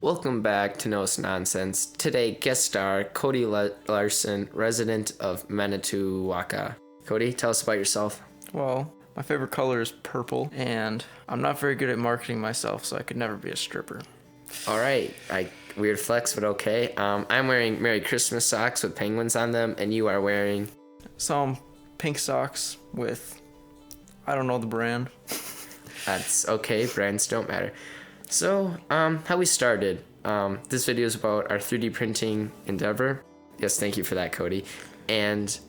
Welcome back to No Nonsense. Today, guest star Cody Larson, resident of Manitowaka. Cody, tell us about yourself. Well, my favorite color is purple, and I'm not very good at marketing myself, so I could never be a stripper. All right, weird flex, but okay. I'm wearing Merry Christmas socks with penguins on them, and you are wearing Some pink socks with, I don't know the brand. That's okay, brands don't matter. So, how we started. This video is about our 3D printing endeavor. Yes, thank you for that, Cody. And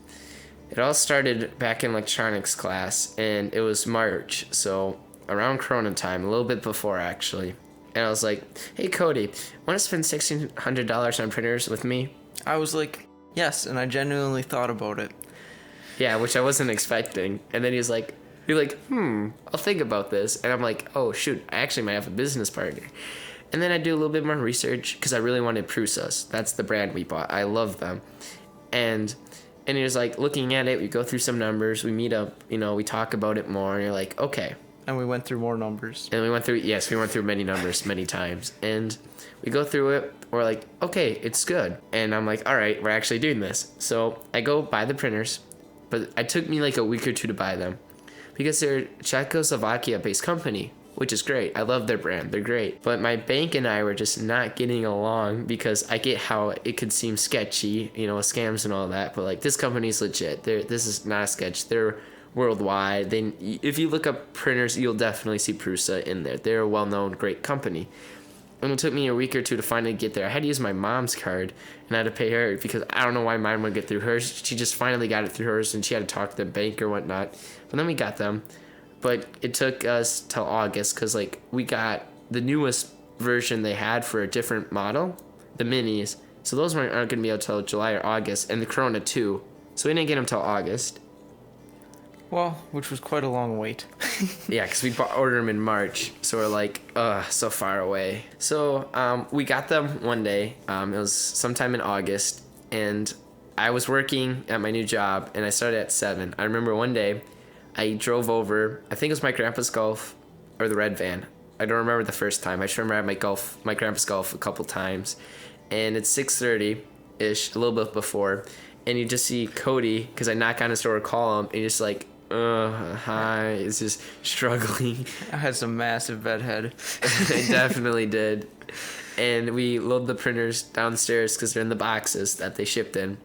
it all started back in electronics class, and it was March, so around Corona time, a little bit before actually. And I was like, hey Cody, want to spend $1,600 on printers with me? I was like, yes, and I genuinely thought about it. Yeah, which I wasn't expecting. And then you're like, I'll think about this. And I'm like, oh shoot, I actually might have a business partner. And then I do a little bit more research because I really wanted Prusas. That's the brand we bought. I love them. And he was like, looking at it, we go through some numbers, we meet up, we talk about it more, and you're like, okay. And we went through more numbers. And we went through many numbers many times. And we go through it, we're like, okay, it's good. And I'm like, all right, we're actually doing this. So I go buy the printers, but it took me a week or two to buy them because they're a Czechoslovakia-based company, which is great. I love their brand. They're great. But my bank and I were just not getting along because I get how it could seem sketchy, scams and all that. But this company's legit. This is not a sketch. They're worldwide. If you look up printers, you'll definitely see Prusa in there. They're a well-known, great company. And it took me a week or two to finally get there. I had to use my mom's card, and I had to pay her because I don't know why mine would get through hers. She just finally got it through hers, and she had to talk to the bank or whatnot. But then we got them. But it took us till August because we got the newest version they had for a different model, the minis. So those aren't going to be out till July or August, and the Corona too. So we didn't get them till August. Well, which was quite a long wait. Yeah, because we ordered them in March, so we're like, so far away. So we got them one day. It was sometime in August, and I was working at my new job, and I started at 7. I remember one day I drove over, I think it was my grandpa's Golf or the red van. I don't remember the first time. I just remember I had my grandpa's Golf a couple times, and it's 6:30-ish, a little bit before, and you just see Cody, because I knock on his door, call him, and he's just like, hi, it's just struggling. I had some massive bedhead. I definitely did. And we load the printers downstairs because they're in the boxes that they shipped in.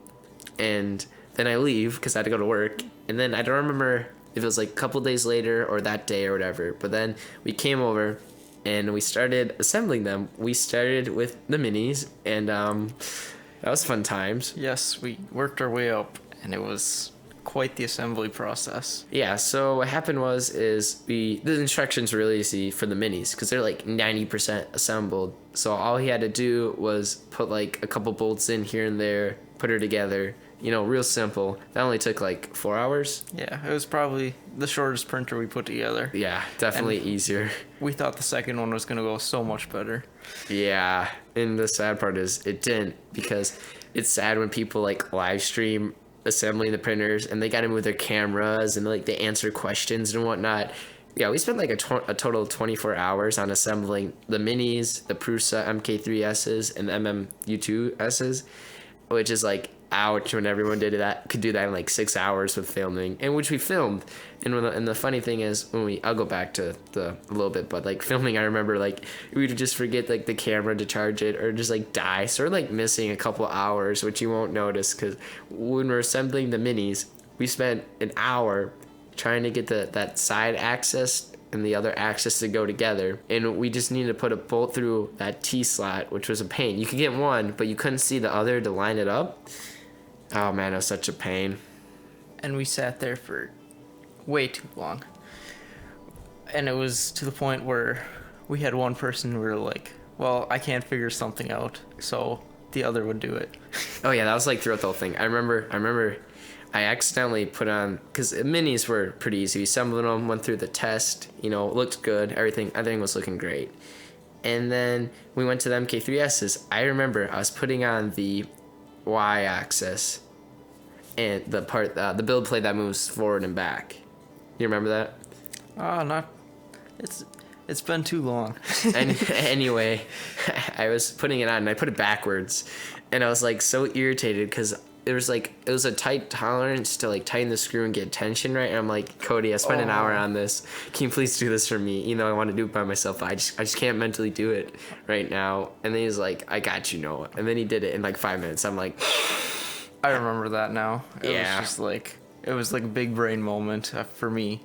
And then I leave because I had to go to work. And then I don't remember if it was a couple days later or that day or whatever. But then we came over and we started assembling them. We started with the minis, and that was fun times. Yes, we worked our way up, and it was quite the assembly process. Yeah, so what happened is the instructions were really easy for the minis because they're 90% assembled. So all he had to do was put a couple bolts in here and there, put her together, real simple. That only took 4 hours. Yeah, it was probably the shortest printer we put together. Yeah, definitely easier. We thought the second one was going to go so much better. Yeah, and the sad part is it didn't, because it's sad when people live stream assembling the printers and they got to move their cameras and they answer questions and whatnot. Yeah, we spent a total of 24 hours on assembling the minis, the Prusa MK3Ss and the MMU2Ss, which is ouch when everyone could do that in 6 hours with filming, and which we filmed. And the funny thing is, I'll go back to a little bit, but filming, I remember we would just forget the camera to charge it or just die, so we're missing a couple hours, which you won't notice because when we're assembling the minis, we spent an hour trying to get that side axis and the other axis to go together, and we just needed to put a bolt through that T slot, which was a pain. You could get one, but you couldn't see the other to line it up. Oh man, it was such a pain. And we sat there for way too long. And it was to the point where we had one person who were like, well, I can't figure something out, so the other would do it. Oh yeah, that was throughout the whole thing. I remember I accidentally put on, because minis were pretty easy. We assembled them, went through the test, looked good, everything was looking great. And then we went to the MK3Ss. I remember I was putting on the Y-axis and the build plate that moves forward and back. You remember that? Not. It's It's been too long. And anyway, I was putting it on and I put it backwards, and I was like so irritated because it was a tight tolerance to like tighten the screw and get tension right. And I'm like, Cody, I spent an hour on this. Can you please do this for me? You know, I want to do it by myself. I just can't mentally do it right now. And then he's like, I got you, Noah. And then he did it in like 5 minutes. I'm like, I remember that now. It Yeah. was just like, it was like a big brain moment for me.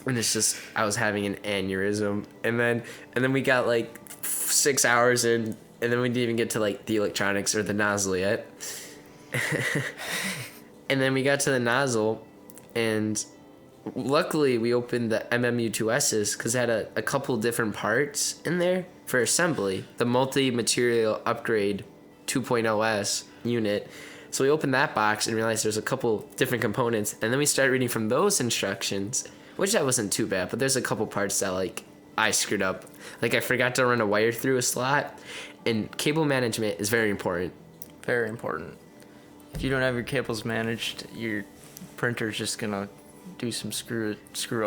and it's just, I was having an aneurysm. And then we got like 6 hours in, and then we didn't even get to like the electronics or the nozzle yet. And then we got to the nozzle, and luckily we opened the MMU2Ss because it had a couple different parts in there for assembly, the multi-material upgrade 2.0S unit. So we opened that box and realized there's a couple different components, and then we started reading from those instructions, which that wasn't too bad, but there's a couple parts that like I screwed up. Like I forgot to run a wire through a slot, and cable management is very important. Very important. If you don't have your cables managed, your printer's just gonna do some screw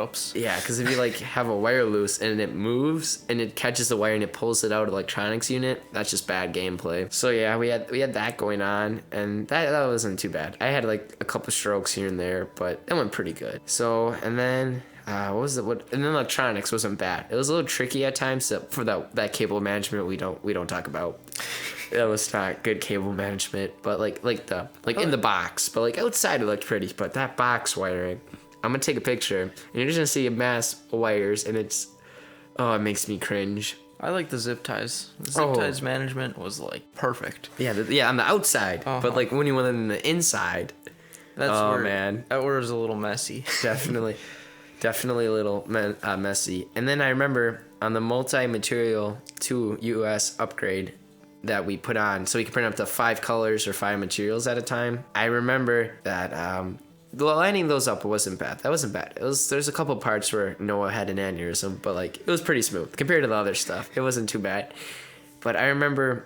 ups. Yeah, because if you like have a wire loose and it moves and it catches the wire and it pulls it out of the electronics unit, that's just bad gameplay. So yeah, we had that going on, and that wasn't too bad. I had like a couple strokes here and there, but it went pretty good. So and then and then electronics wasn't bad. It was a little tricky at times for that cable management we don't talk about. That was not good cable management, but in the box, but like outside it looked pretty, but that box wiring, I'm gonna take a picture and you're just gonna see a mass of wires, and it makes me cringe. I like the zip ties. The zip ties management was like perfect. Yeah, on the outside, but like when you went in the inside, man, that was a little messy. Definitely a little messy. And then I remember on the multi-material 2 US upgrade that we put on, so we could print up to 5 colors or 5 materials at a time. I remember that lining those up wasn't bad. That wasn't bad. There's a couple parts where Noah had an aneurysm, but like it was pretty smooth compared to the other stuff. It wasn't too bad. But I remember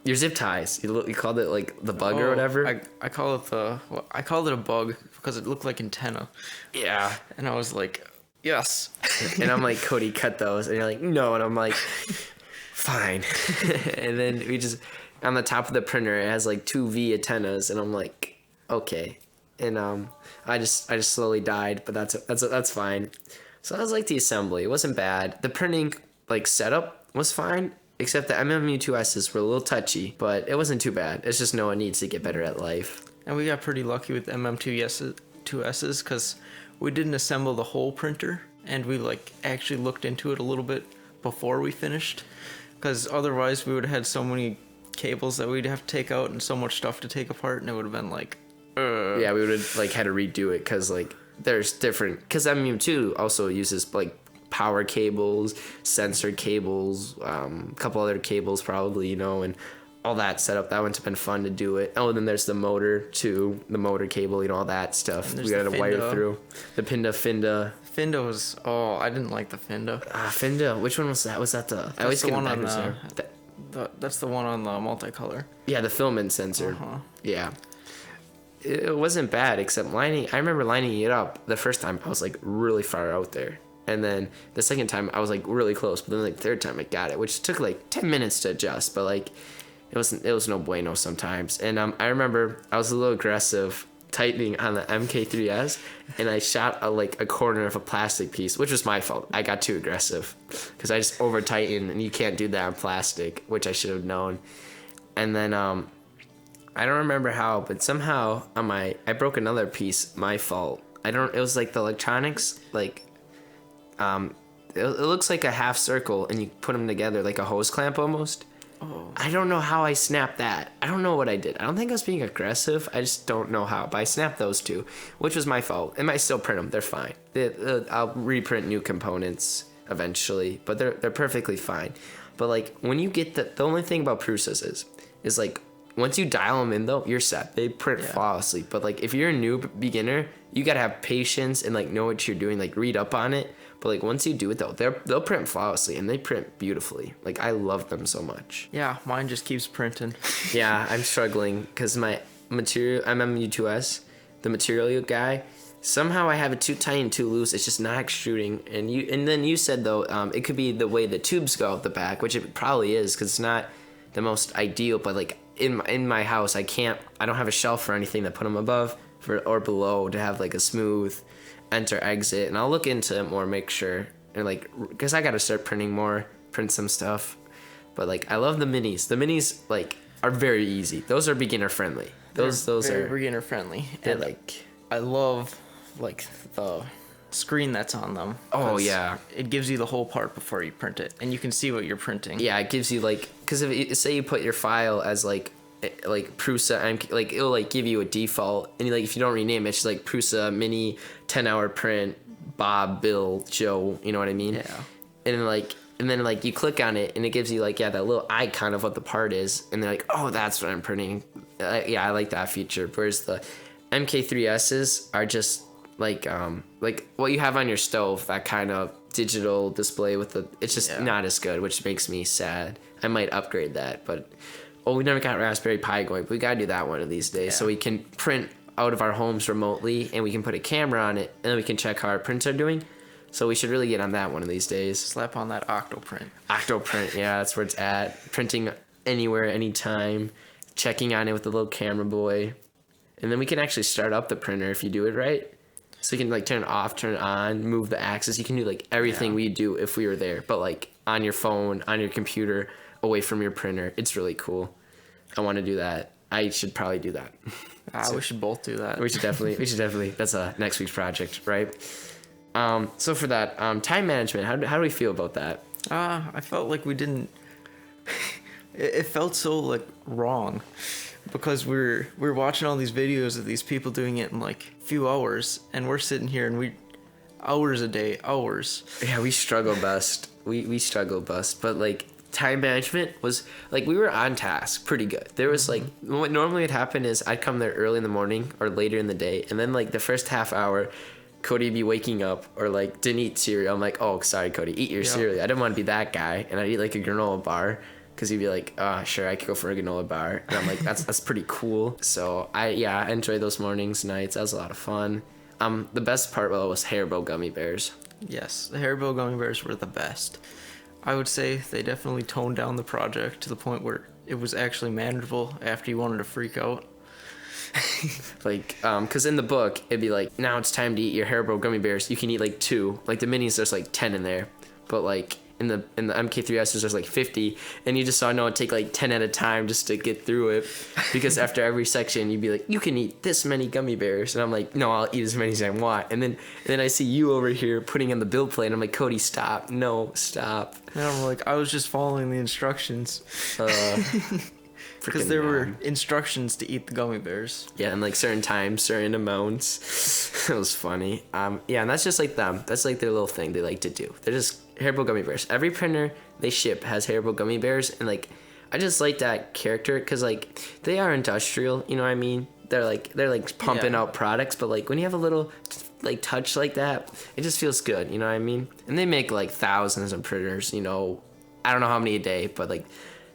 your zip ties. You called it like the bug or whatever. I called it a bug because it looked like antenna. Yeah. And I was like, yes. And I'm like, Cody, cut those. And you're like, no. And I'm like, fine. And then we just, on the top of the printer, it has like 2 V antennas, and I'm like, okay. And I just slowly died, but that's fine. So that was like the assembly. It wasn't bad. The printing like setup was fine, except the MMU2Ss were a little touchy, but it wasn't too bad. It's just Noah needs to get better at life. And we got pretty lucky with MM2Ss because we didn't assemble the whole printer, and we like actually looked into it a little bit before we finished, because otherwise we would have had so many cables that we'd have to take out and so much stuff to take apart, and it would have been like Yeah, we would have like had to redo it because like there's different, because MMU2 also uses like power cables, sensor cables, a couple other cables probably, and all that setup. That wouldn't have been fun to do it. Oh, and then there's the motor too, the motor cable, all that stuff. We got to wire through. The Finda. Finda was, I didn't like the Finda. Finda. Which one was that? Was that the? I always get one on that's the one on the multicolor. Yeah, the filament sensor. Yeah. It wasn't bad, except I remember lining it up the first time. I was like really far out there, and then the second time I was like really close. But then like the third time I got it, which took like 10 minutes to adjust. But like it was no bueno sometimes. And I remember I was a little aggressive tightening on the MK3S, and I shot a corner of a plastic piece, which was my fault. I got too aggressive because I just over tightened, and you can't do that on plastic, which I should have known. And then I don't remember how, but somehow I broke another piece. My fault. It was like the electronics, like, it looks like a half circle, and you put them together like a hose clamp almost. Oh. I don't know how I snapped that. I don't know what I did. I don't think I was being aggressive. I just don't know how. But I snapped those two, which was my fault. I might still print them. They're fine. I'll reprint new components eventually, but they're perfectly fine. But like when you get the only thing about Prusas is like, once you dial them in though, you're set. They print flawlessly. But like if you're a new beginner, you gotta have patience and like know what you're doing, like read up on it. But like once you do it though, they'll print flawlessly, and they print beautifully. Like I love them so much. Yeah, mine just keeps printing. Yeah, I'm struggling because my material MMU2S, the material guy, Somehow I have it too tight and too loose. It's just not extruding. And then you said though, it could be the way the tubes go out the back, which it probably is, because it's not the most ideal. But like in my house, I don't have a shelf or anything to put them above or below to have like a smooth enter exit. And I'll look into it more, make sure, and like, because I got to start print some stuff. But like, I love the minis. The minis like are very easy. Those are beginner friendly. Those very are beginner friendly. They're And like, I love like the screen that's on them. oh 'cause yeah. it gives you the whole part before you print it, and you can see what you're printing. Yeah, it gives you like, because if say you put your file as like Prusa, like it'll like give you a default, and like if you don't rename it, it's just like Prusa mini 10-hour print Bob, Bill, Joe, you know what I mean? Yeah. And then like you click on it and it gives you like, yeah, that little icon of what the part is, and they're like, oh, that's what I'm printing. Yeah, I like that feature. Whereas the MK3Ss are just like what you have on your stove, that kind of digital display with it's just not as good, which makes me sad. I might upgrade that, but we never got Raspberry Pi going, but we gotta do that one of these days, so we can print out of our homes remotely, and we can put a camera on it, and then we can check how our prints are doing. So we should really get on that one of these days. Slap on that Octoprint. Octoprint, yeah, that's where it's at. Printing anywhere, anytime, checking on it with the little camera boy. And then we can actually start up the printer if you do it right. So you can like turn it off, turn it on, move the axis. You can do like everything we do if we were there, but like on your phone, on your computer, away from your printer. It's really cool. I want to do that. I should probably do that. We should both do that. We should definitely. That's a next week's project, right? So for that, time management, how do we feel about that? I felt like we didn't. It felt so like wrong, because we're watching all these videos of these people doing it in like a few hours, and we're sitting here and hours a day, hours. Yeah, we struggle bust. We struggle bust, but like time management was like, we were on task pretty good. There was like, what normally would happen is I'd come there early in the morning or later in the day, and then like the first half hour, Cody would be waking up or like didn't eat cereal. I'm like, oh, sorry, Cody, eat your cereal. I didn't want to be that guy, and I'd eat like a granola bar, because he'd be like, sure, I could go for a granola bar, and I'm like, that's pretty cool. So I enjoyed those mornings, nights. That was a lot of fun. The best part was Haribo gummy bears. Yes, the Haribo gummy bears were the best. I would say they definitely toned down the project to the point where it was actually manageable after you wanted to freak out. Like, because in the book, it'd be like, now it's time to eat your Haribo gummy bears. You can eat like 2. Like the minis, there's like 10 in there. But like in the MK3Ss, there's like 50. And you just saw Noah take like 10 at a time just to get through it. Because after every section, you'd be like, you can eat this many gummy bears. And I'm like, no, I'll eat as many as I want. And then I see you over here putting in the build plate. And I'm like, Cody, stop. No, stop. And I'm like, I was just following the instructions. Because there were instructions to eat the gummy bears. Yeah, and like certain times, certain amounts. It was funny. Yeah, and that's just like them. That's like their little thing they like to do. They're just Haribo gummy bears. Every printer they ship has Haribo gummy bears, and like I just like that character because like they are industrial. You know what I mean? They're like pumping out products, but like when you have a little like touch like that, it just feels good. You know what I mean? And they make like thousands of printers. You know, I don't know how many a day, but like.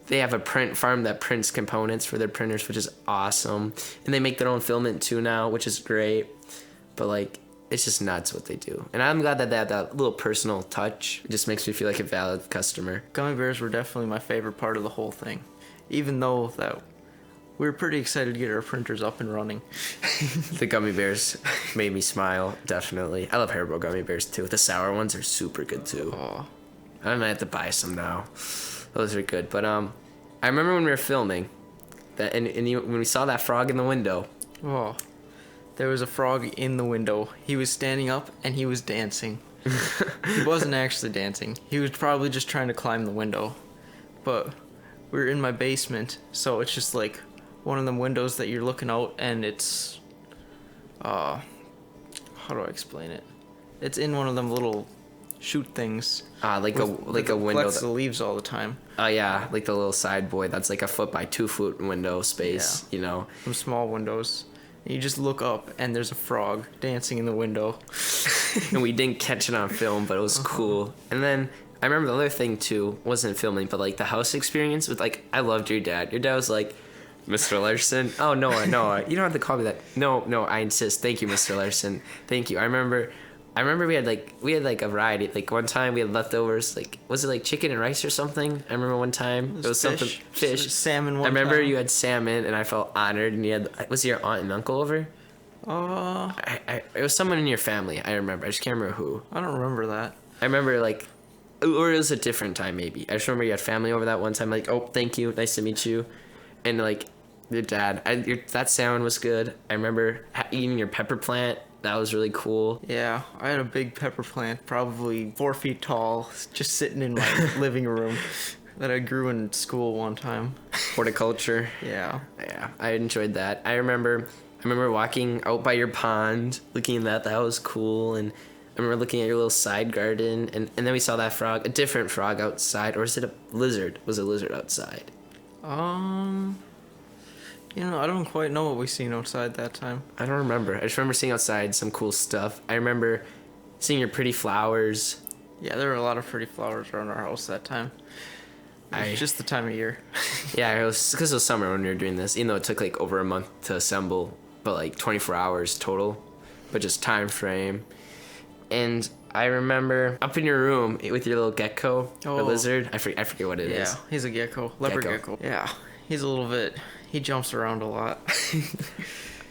They have a print farm that prints components for their printers, which is awesome. And they make their own filament too now, which is great. But like, it's just nuts what they do. And I'm glad that they have that little personal touch. It just makes me feel like a valid customer. Gummy bears were definitely my favorite part of the whole thing. Even though that we were pretty excited to get our printers up and running. The gummy bears made me smile, definitely. I love Haribo gummy bears too. The sour ones are super good too. Oh. I might have to buy some now. Those are good. But I remember when we were filming that, and when we saw that frog in the window. Oh, there was a frog in the window. He was standing up and he was dancing. He wasn't actually dancing. He was probably just trying to climb the window. But we were in my basement, so it's just like one of them windows that you're looking out, and it's how do I explain it? It's in one of them little shoot things. Like a window collects the leaves all the time. Oh yeah, like the little side boy that's like a 1 by 2 foot window space. Yeah. You know, some small windows. And you just look up and there's a frog dancing in the window. And we didn't catch it on film, but it was cool. And then I remember the other thing too wasn't filming, but like the house experience with like I loved your dad. Your dad was like, Mr. Larson. Oh, Noah, Noah. You don't have to call me that. No, I insist. Thank you, Mr. Larson. Thank you. I remember we had like a variety. Like one time we had leftovers. Like was it like chicken and rice or something? I remember one time it was something fish. Salmon. I remember you had salmon, and I felt honored. And you had was your aunt and uncle over? It was someone in your family. I remember. I just can't remember who. I don't remember that. I remember like, or it was a different time maybe. I just remember you had family over that one time. Like, oh, thank you, nice to meet you, and like your dad. That salmon was good. I remember eating your pepper plant. That was really cool. Yeah, I had a big pepper plant, probably 4 feet tall, just sitting in my living room that I grew in school one time. Horticulture. Yeah. Yeah, I enjoyed that. I remember walking out by your pond, looking at that. That was cool. And I remember looking at your little side garden. And then we saw that frog, a different frog outside. Or is it a lizard? Was a lizard outside? I don't quite know what we seen outside that time. I don't remember. I just remember seeing outside some cool stuff. I remember seeing your pretty flowers. Yeah, there were a lot of pretty flowers around our house that time. It was just the time of year. Yeah, it was because it was summer when we were doing this. Even though it took like over a month to assemble, but like 24 hours total, but just time frame. And I remember up in your room with your little gecko or lizard. I forget what it is. Yeah, he's a gecko. Leopard gecko. Yeah, he's a little bit. He jumps around a lot.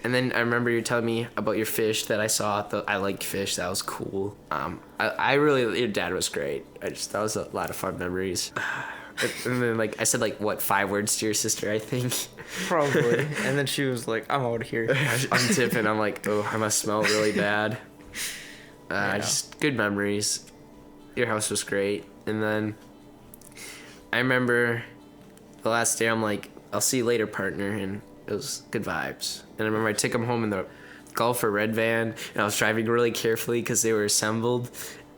And then I remember you telling me about your fish that I saw. I liked fish. That was cool. I really, your dad was great. That was a lot of fun memories. And then like I said like what 5 words to your sister, I think. Probably. And then she was like, I'm out of here. I'm tipping. I'm like, oh, I must smell really bad. Just good memories. Your house was great. And then I remember the last day I'm like, I'll see you later, partner, and it was good vibes. And I remember I took him home in the Golf or Red van, and I was driving really carefully because they were assembled,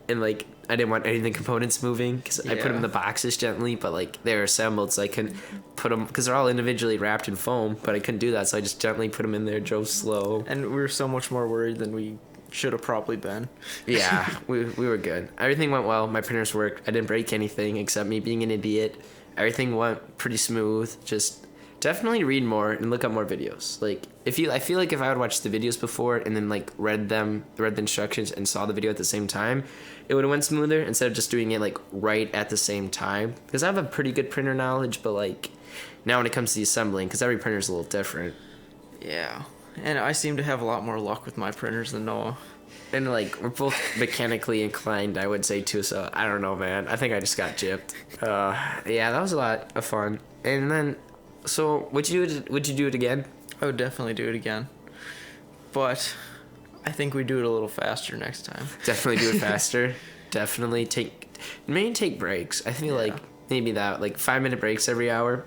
and like I didn't want any of the components moving because I put them in the boxes gently, but like they were assembled, so I couldn't put them because they're all individually wrapped in foam, but I couldn't do that, so I just gently put them in there, drove slow. And we were so much more worried than we should have probably been. Yeah, we were good. Everything went well. My printers worked. I didn't break anything except me being an idiot. Everything went pretty smooth. Just definitely read more and look up more videos. Like I feel like if I would watch the videos before and then like read the instructions and saw the video at the same time, it would have went smoother instead of just doing it like right at the same time. Because I have a pretty good printer knowledge, but like now when it comes to the assembling, because every printer is a little different. Yeah, and I seem to have a lot more luck with my printers than Noah. And like we're both mechanically inclined, I would say too. So I don't know, man. I think I just got gypped. Yeah, that was a lot of fun. And then, so would you do it again? I would definitely do it again, but I think we do it a little faster next time. Definitely do it faster. Definitely take breaks. I feel like maybe that like 5-minute breaks every hour.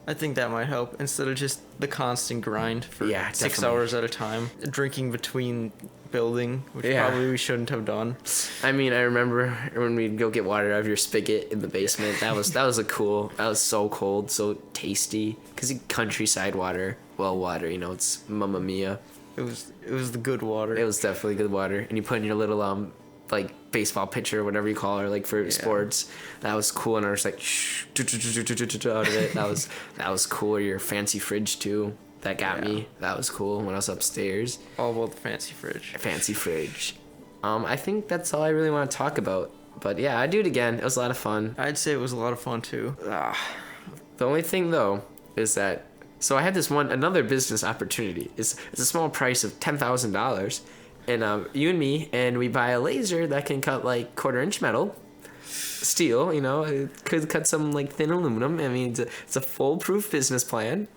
I think that might help instead of just the constant grind for 6 hours at a time, drinking between building, which probably we shouldn't have done. I mean, I remember when we'd go get water out of your spigot in the basement. That was that was so cold, so tasty. Cause countryside water, well water, it's Mamma Mia. It was the good water. It was definitely good water, and you put in your little like baseball pitcher, whatever you call it, like for sports. That was cool, and I was like shh, out of it. That was cool. Or your fancy fridge too. That got me. That was cool when I was upstairs. All about the fancy fridge. Fancy fridge. I think that's all I really want to talk about. But yeah, I'd do it again. It was a lot of fun. I'd say it was a lot of fun too. The only thing though is that I had another business opportunity. It's a small price of $10,000, and you and me, and we buy a laser that can cut like 1/4-inch metal. Steel, it could cut some like thin aluminum. I mean, it's a foolproof business plan.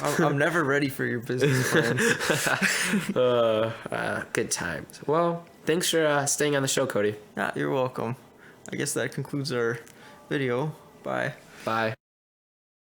I'm never ready for your business plans. Good times. Well, thanks for staying on the show, Cody. You're welcome. I guess that concludes our video. Bye. Bye.